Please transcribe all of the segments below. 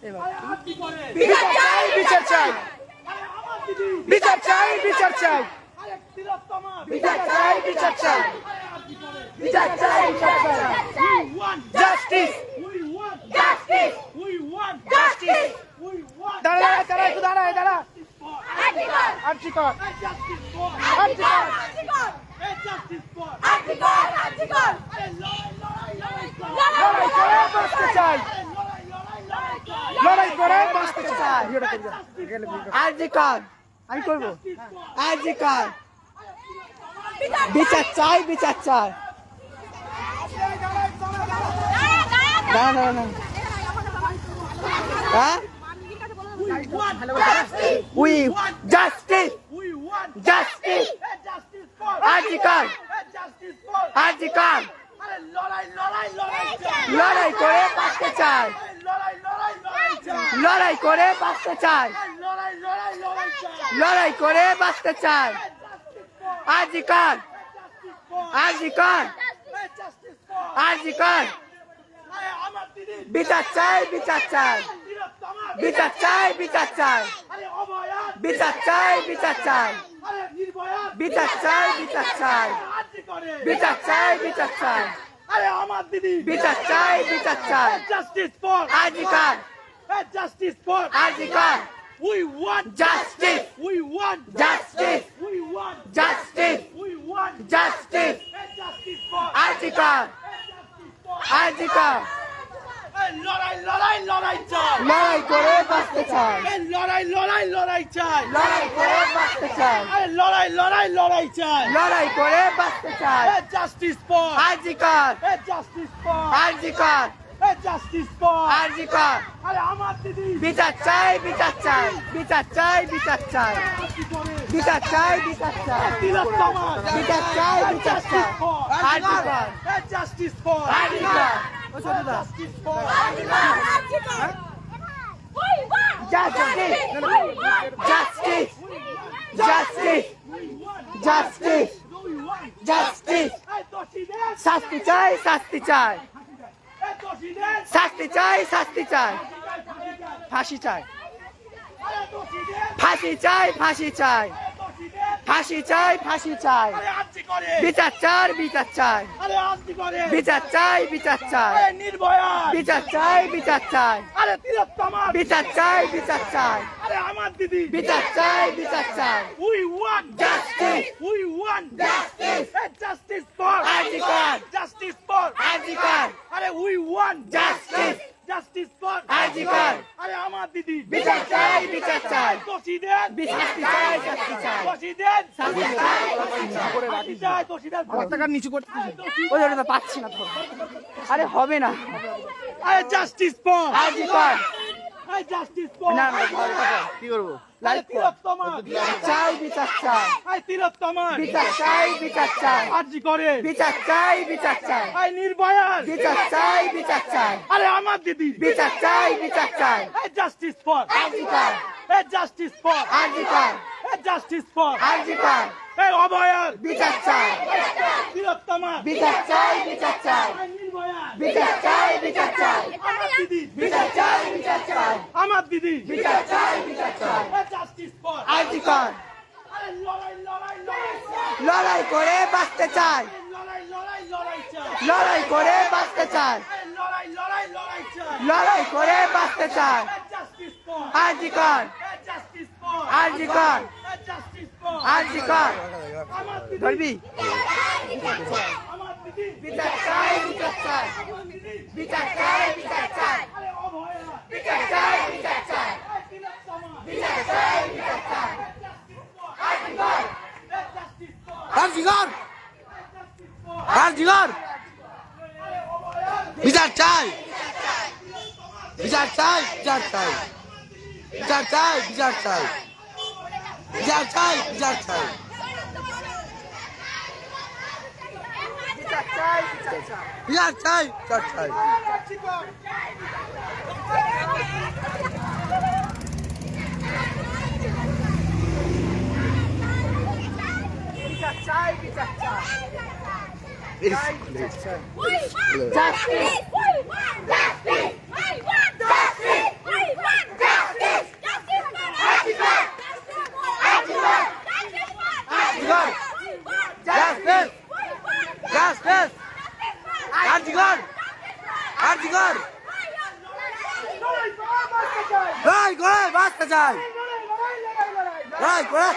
বিচার চাই, বিচার চাই, বিচার চাই, বিচার চাই, বিচার চাই, বিচার চাই, বিচার চাই, বিচার চাই, জাস্টিস, জাস্টিস, জাস্টিস। দাঁড়া দাঁড়া একটু দাঁড়া দাঁড়া। আর্জিকর, আর্জিকর, লড়াই করে বাঁচতে চাই, লড়াই করে বাঁচতে চাই। আর্জিকর, আমি করবো। আর্জিকর, বিচার চাই, বিচার চাই। দাঁড়া দাঁড়া না। হ্যাঁ, we want justice, justice, RG Kar, RG Kar, লড়াই করে বাঁচতে চাই, লড়াই করে বাঁচতে চাই, লড়াই করে বাঁচতে চাই। আর্জিকর, আর্জিকর, আর্জিকর, বিচার চাই, বিচার চাই, বিচার চাই, বিচার চাই, বিচার চাই, বিচার চাই, বিচার চাই, বিচার চাই, বিচার চাই, বিচার চাই, বিচার চাই, বিচার চাই। Justice for RG Kar, justice for RG Kar, we want justice, we want justice, we want justice, we want justice, justice for RG Kar, RG Kar, লড়াই লড়াই লড়াই চাই, লড়াই করে বাঁচতে চাই, লড়াই লড়াই লড়াই চাই, লড়াই করে বাঁচতে চাই, লড়াই লড়াই লড়াই চাই, লড়াই করে বাঁচতে চাই। justice for RG Kar, justice for RG Kar, justice for RG Kar, আরে আমার দিদি বিচার চাই, বিচার চাই, বিচার চাই, বিচার চাই, বিচার চাই, বিচার চাই, তিলোত্তমা বিচার চাই, বিচার চাই। RG Kar, justice for RG Kar, justice for justice, justice, justice, justice, justice, শাস্তি চাই, শাস্তি চাই, শাস্তি চাই, শাস্তি চাই, ফাঁসি চাই, ফাঁসি চাই, ফাঁসি চাই, ফাঁসি চাই, ফাঁসি চাই, বিচার চাই, বিচার চাই, আরে আস্তি করে বিচার চাই, বিচার চাই, আরে নির্ভয়া বিচার চাই, বিচার চাই, আরে তিলোত্তমা বিচার চাই, বিচার চাই, আরে আমার দিদি বিচার চাই, বিচার চাই। we want Justice. we want Justice. justice for RG Kar, justice for RG Kar, আরে we want Justice. justice for RG Kar, আরে আমার দিদি বিচার চাই, বিচার চাই, দোষীদের শাস্তি চাই, শাস্তি চাই, দোষীদের শাস্তি চাই, শাস্তি চাই দোষীদের পতাকা নিচু করতে ওই ওটা তো পাচ্ছি না তো। আরে হবে না। আরে জাস্টিস ফর আর্জিকর, আরে জাস্টিস ফর না না কি করবো? আরে তিলোত্তমা বিচার চাই, বিচার চাই, আরে তিলোত্তমা বিচার চাই, বিচার চাই, আরজি করে বিচার চাই, বিচার চাই, আরে নির্ভয়া বিচার চাই, বিচার চাই, আরে আমার দিদি বিচার চাই, বিচার চাই। আরে জাস্টিস ফর আর্জিকর, আরে জাস্টিস ফর আর্জিকর, আরে জাস্টিস ফর আর্জিকর, এই অভয়ার বিচার চাই, তিলোত্তমা বিচার চাই, বিচার চাই, আরে নির্ভয়া বিচার চাই, বিচার চাই, আমার দিদি বিচার চাই, বিচার চাই, আমার দিদি বিচার চাই, বিচার চাই। আরে জাস্টিস ফর আর্জিকর, আরে লড়াই লড়াই লড়াই চাই লড়াই করে বাঁচতে চাই, লড়াই লড়াই লড়াই চাই লড়াই করে বাঁচতে চাই, আরে লড়াই লড়াই লড়াই চাই লড়াই করে বাঁচতে চাই। Justice for RG Kar, justice for RG Kar, justice for RG Kar, আমার দিদি ধরবি? আমার দিদি বিচার চাই, বিচার চাই, বিচার চাই, বিচার চাই, আরে অভয়া বিচার চাই, বিচার চাই, আরে তিলোত্তমা বিচার চাই, বিচার চাই। আর্জিকর, জাস্টিস ফর আর্জিকর, আর্জিকর, বিচার চাই, বিচার চাই, বিচার চাই, বিচার চাই, বিচার চাই, বিচার চাই, বিচার চাই। বিচার চাই, বিচার চাই। বিচার চাই, বিচার চাই। বিচার চাই, বিচার চাই। We want justice! We want justice! We want justice! We করে বাঁচতে চাই, লড়াই করে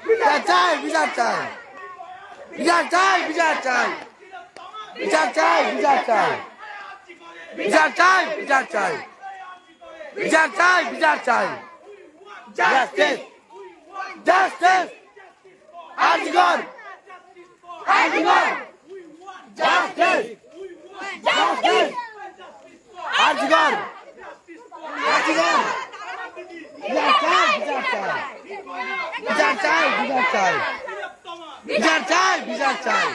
বিচার চাই, বিচার চাই, বিচার চাই, বিচার চাই, বিচার চাই, বিচার চাই, বিচার চাই, বিচার চাই, বিচার চাই, বিচার চাই, justice, justice, Azgar, Azgar, justice, justice, Azgar, Azgar, বিচার চাই, বিচার চাই, বিচার চাই, বিচার চাই, বিচার চাই, বিচার চাই,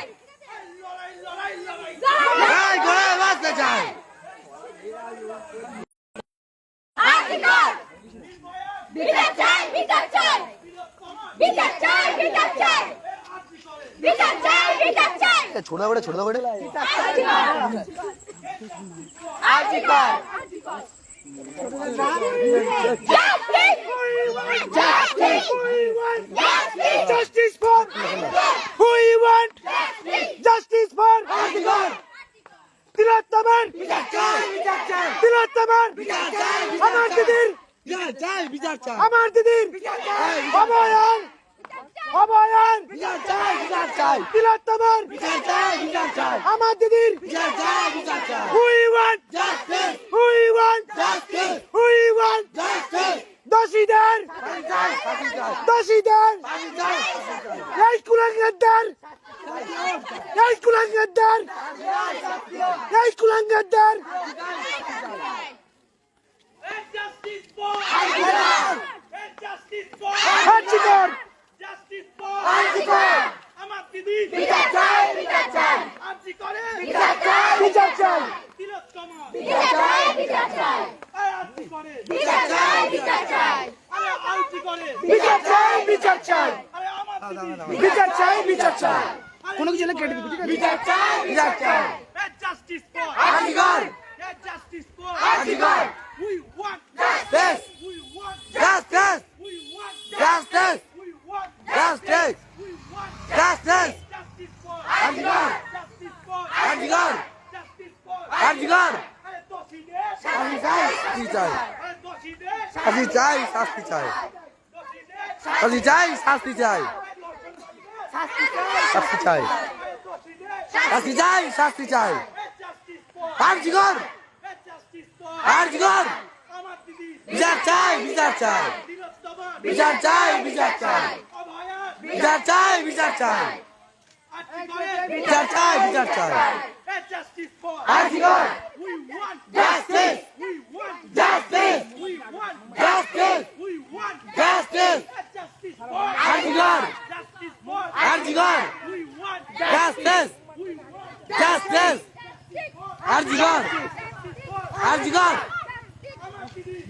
লড়াই করে বাঁচতে চাই, বিচার চাই, বিচার চাই, বিচার চাই, বিচার চাই, বিচার চাই, বিচার চাই, ছোড়া বেড়ে, ছোড়া বেড়ে, আজিকার justice for who you want, justice for তিলোত্তমার তিলোত্তমার আমার দিদির বিচার চাই, বিচার চাই, আমার দিদির অভয়ান অভয়ান বিচার চাই, বিচার চাই, তিলোত্তমার বিচার চাই, বিচার চাই, আমার দিদির বিচার চাই, বিচার চাই, who you want, justice, who you want, justice, who you want, justice, দোষীদের ফাঁসি চাই, ফাঁসি চাই, দোষীদের ফাঁসি চাই, ফাঁসি চাই, এই কুলাঙ্গারদের এই কুলাঙ্গারদের এই কুলাঙ্গারদের Justice for justice for হাজিকর justice for হাজিকর আমার দিদি বিচার চাই, বিচার চাই, আর্জি করে বিচার চাই, বিচার চাই, তিলোত্তমা বিচার চাই, বিচার চাই, আর্জি করে বিচার চাই, বিচার চাই, আরে আর্জি করে বিচার চাই, বিচার চাই, আরে আমার দিদি বিচার চাই, বিচার চাই, কোনো কিছু কেটে দিবি, ঠিক আছে? বিচার চাই, বিচার চাই, justice for Azgar, justice for Azgar, we want justice, we want justice, we want justice, we want justice, we want justice, justice for Azgar, justice for Azgar, justice for Azgar, আরে দোষীদের ফাঁসি চাই, শাস্তি চাই, আরে দোষীদের ফাঁসি চাই, শাস্তি চাই, দোষীদের ফাঁসি চাই, শাস্তি চাই, শাস্তি চাই, শাস্তি চাই, শাস্তি চাই, justice for Azgar, justice for Azgar, আমার দিদি বিচার চাই, বিচার চাই, তিলোত্তমা বিচার চাই, বিচার চাই, অভয়ান বিচার চাই, বিচার চাই, আর্জি করে বিচার চাই, বিচার চাই, justice for Azgar, we want justice, we want justice, we want justice, we want justice, justice for Azgar, justice for Azgar, we want justice, we want justice, Azgar, Azgar,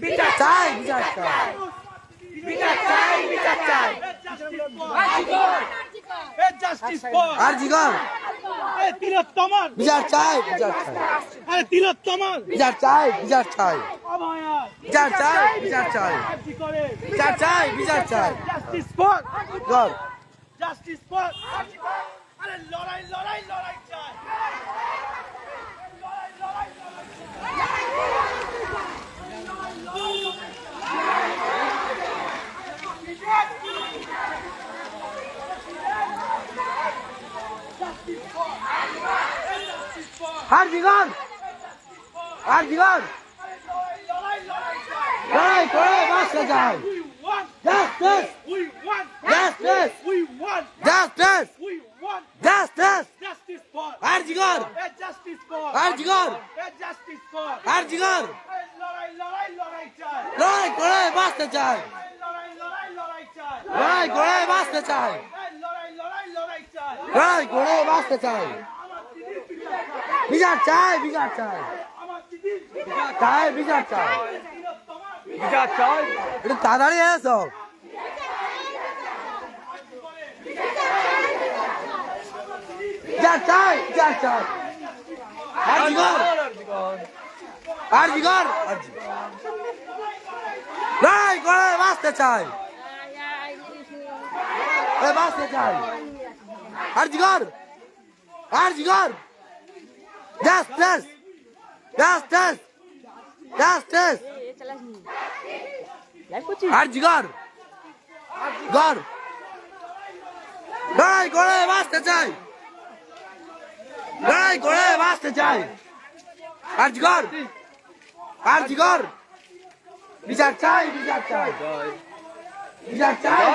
বিচার চাই, বিচার চাই, বিচার চাই, বিচার চাই, justice for আজগর, আরে তিলোত্তমার বিচার চাই, বিচার চাই, আরে তিলোত্তমার বিচার চাই, বিচার চাই, অভয়ান বিচার চাই, বিচার চাই, আর্জি করে বিচার চাই, বিচার চাই, justice for গর, justice for আরে লড়াই লড়াই লড়াই চাই লড়াই লড়াই আজগর, আজগর, লড়াই করে বাঁচতে চাই, we want justice, we want justice, we want justice, we want justice, justice for Azgar, justice for Azgar, justice for Azgar, লড়াই লড়াই লড়াই চাই লড়াই করে বাঁচতে চাই, লড়াই লড়াই লড়াই চাই লড়াই করে বাঁচতে চাই, লড়াই লড়াই লড়াই চাই লড়াই করে বাঁচতে চাই, আমার দিদি বিচার চাই, বিচার চাই, আমার দিদি চাই, বিচার চাই, তিলোত্তমার বিচার চাই, একটু তাড়াতাড়ি এসো, বিচার চাই, বিচার চাই, আজগর, আজগর, লড়াই করে বাঁচতে চাই, বাঁচতে চাই, আজগর, Azgar, justice, justice, justice RG Kar গর লড়াই করে বাঁচতে চাই লড়াই করে বাঁচতে চাই আরজি কর বিচার চাই বিচার চাই বিচার চাই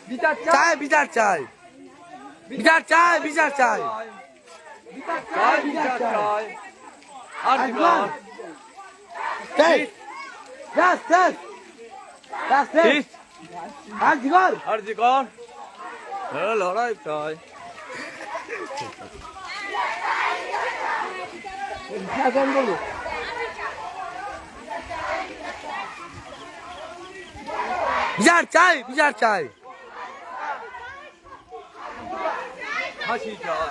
বিচার চাই বিচার চাই বিচার চাই বিচার চাই বিচার চাই আরজি কর জাস্টিস জাস্টিস আরজি কর লড়াই চাই বিচার চাই বিচার চাই ফাঁসি চাই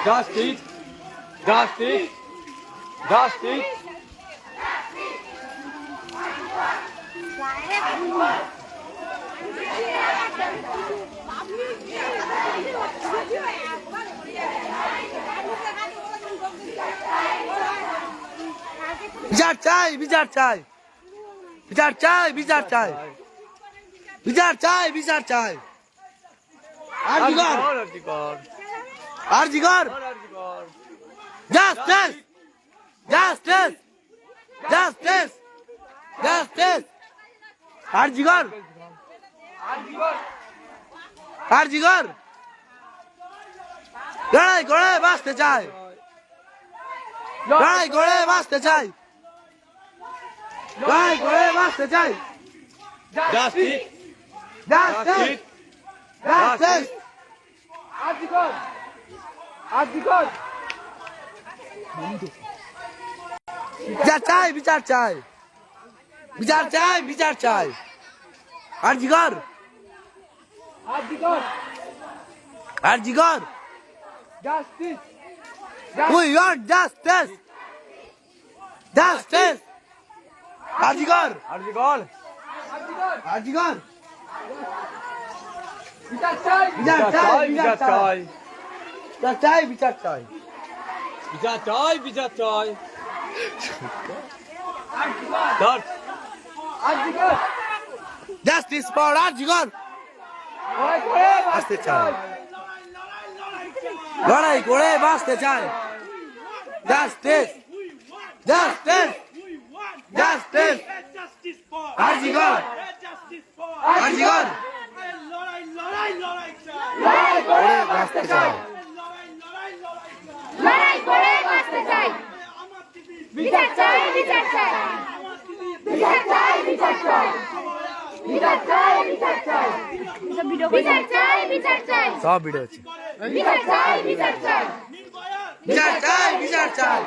জাস্টিস জাস্টিস জাস্টিস বিচার চাই বিচার চাই বিচার চাই বিচার চাই বিচার চাই বিচার চাই আরজি Kar RG Kar RG Kar RG Kar justice justice justice justice RG Kar RG কর লড়াই করে বাঁচতে চাই লড়াই করে বাঁচতে চাই লড়াই করে বাঁচতে চাই justice justice justice RG Kar RG কর বিচার চাই বিচার চাই বিচার চাই বিচার চাই আরজি Kar RG Kar RG Kar justice we want justice justice RG Kar RG Kar RG কর বিচার চাই বিচার চাই বিচার চাই বিচার চাই বিচার চাই বিচার চাই বিচার চাই ধর আরজি কর জাস্টিস ফর আরজি কর লড়াই করে বাঁচতে চাই লড়াই করে বাঁচতে চাই justice justice justice RG Kar RG কর লড়াই করে বাঁচতে চাই লড়াই করে বাঁচতে চাই বিচার চাই বিচার চাই বিচার চাই বিচার চাই বিচার চাই বিচার চাই বিচার চাই বিচার চাই সব ভিডিও আছে বিচার চাই বিচার চাই বিচার চাই বিচার চাই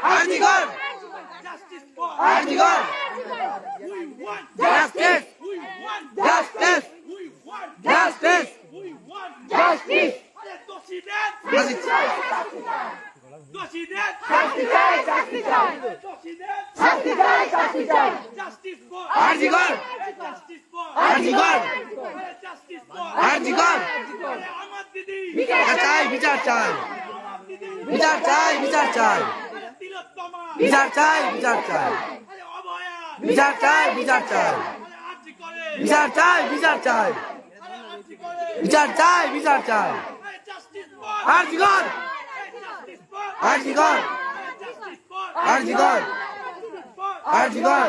আরজি Kar RG Kar justice justice justice justice শাস্তি চাই শাস্তি চাই শাস্তি চাই শাস্তি চাই আরজি কর আরজি কর আরজি কর বিচার চাই বিচার চাই বিচার চাই বিচার চাই বিচার চাই বিচার চাই বিচার চাই বিচার চাই বিচার চাই বিচার চাই বিচার চাই বিচার চাই আরজি Kar RG Kar RG Kar RG কর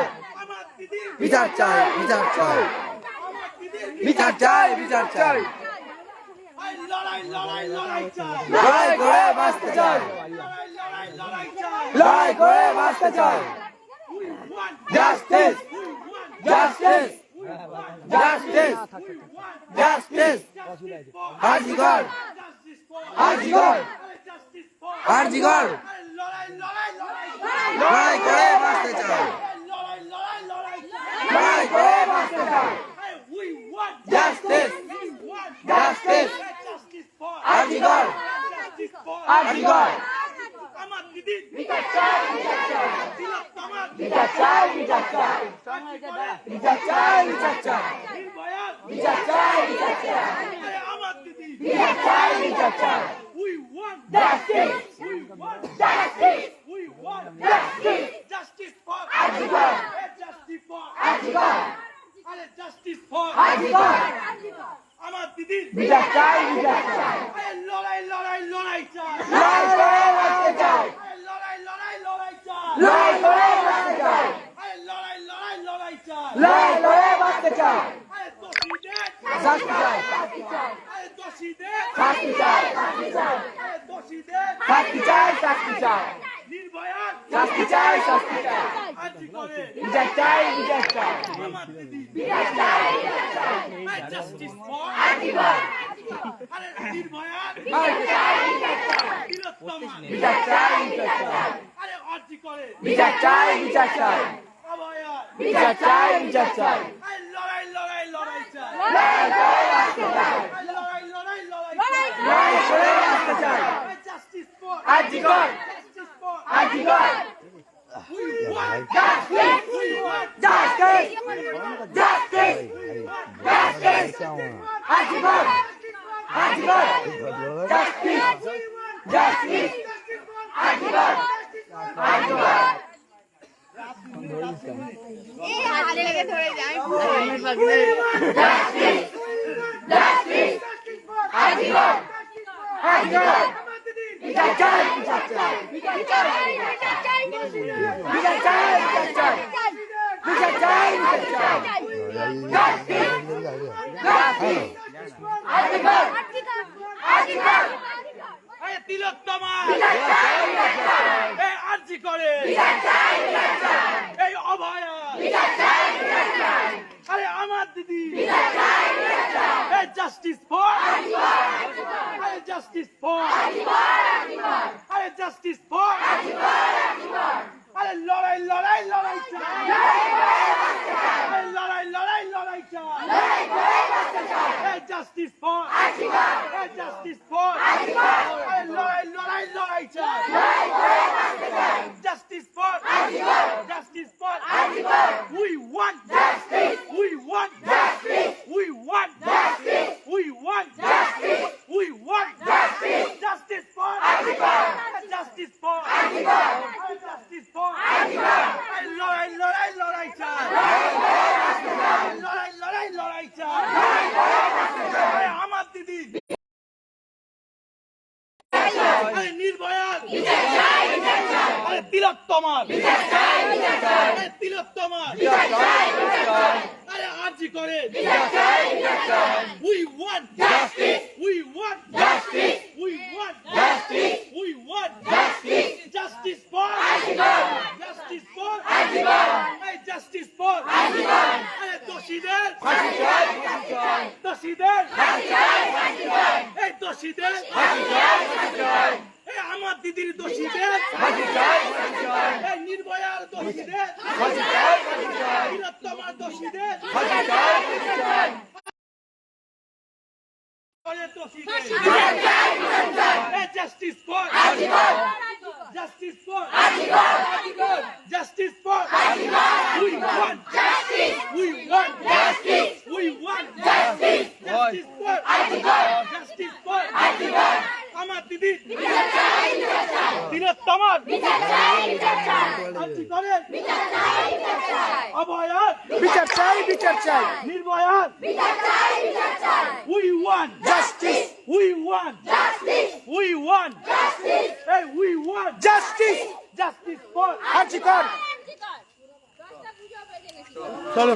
বিচার চাই বিচার চাই বিচার চাই বিচার চাই লড়াই করে বাঁচতে চাই লড়াই করে বাঁচতে চাই justice justice justice justice RG Kar RG Kar RG কর লড়াই করে বাঁচতে চাই লড়াই করে বাঁচতে চাই justice justice RG Kar RG কর বিচার চাই বিচার চাই বিচার চাই বিচার চাই বিচার চাই বিচার চাই বিচার চাই বিচার চাই বিচার চাই জাস্টিস জাস্টিস চাই লড়াই বাঁচতে চাই আরে লড়াই লড়াই লড়াই চাই লড়াই বাঁচতে চাই আরে লড়াই লড়াই লড়াই চাই লড়াই বাঁচতে চাই আরে দোষীদের শাস্তি চাই আরে দোষীদের শাস্তি চাই আরে দোষীদের শাস্তি চাই শাস্তি চাই নির্ভয়ার শাস্তি চাই শাস্তি চাই আর্জি করে বিচার চাই বিচার চাই আমার দিদি জাস্টিস ফর আরে নির্ভয়ার বীরত্তমা বিচার চাই বিচার চাই আরে আর্জি করে বিচার চাই বিচার চাই অভয়ার বিচার চাই বিচার চাই আরে লড়াই লড়াই লড়াই চাই লড়াই বাঁচতে চাই আরে লড়াই লড়াই লড়াই লড়াই বাঁচতে চাই আরে জাস্টিস ফর আর্জি কর জাস্টিস ফর আর্জি কর we want justice we want justice justice justice আর্জি কর আর্জি কর জাস্টিস জাস্টিস আর্জি কর আর্জি কর এই হাতে লেগে ধরে যায় জাস্টিস জাস্টিস আর্জি কর আর্জি কর বিচার চাই বিচার চাই বিচার চাই বিচার চাই বিচার চাই বিচার চাই জাস্টিস জাস্টিস আর্জি কর আর্জি কর আরে তিলোত্তমা বিচার চাই বিচার চাই এই আর্জি করে বিচার চাই বিচার চাই এই অভয়া বিচার চাই বিচার চাই আরে আমার দিদি বিচার চাই বিচার চাই এই জাস্টিস ফর আরে জাস্টিস ফর আরে জাস্টিস ফর আরে লড়াই লড়াই লড়াই চাই আরে লড়াই লড়াই লড়াই চাই এই জাস্টিস ফর এই জাস্টিস ফর আরে লড়াই লড়াই লড়াই চাই justice for justice for we want justice we want justice we want justice we want justice we want justice justice for justice for justice for লড়াই লড়াই লড়াই চাই লড়াই লড়াই লড়াই চাই আমার দিদি আরে নির্ভয়ার আরে তিলোত্তমার আরে তিলোত্তমার আরে আর্জি করে we want justice we want justice we want justice we want justice justice for justice for এই জাস্টিস ফর আরে দোষীদের দোষীদের এই দোষীদের এই আমার দিদির দোষীদের এই নির্ভয়ার দোষীদের বীরত্তমার দোষীদের justice for justice for justice for we want justice we want justice we want justice justice for justice for আমার দিদি বীরত্তমার আর্জি করে অভয়ার বিচার চাই বিচার চাই নির্ভয়ার we want justice we want we want এই we want justice justice for RG Kar চলো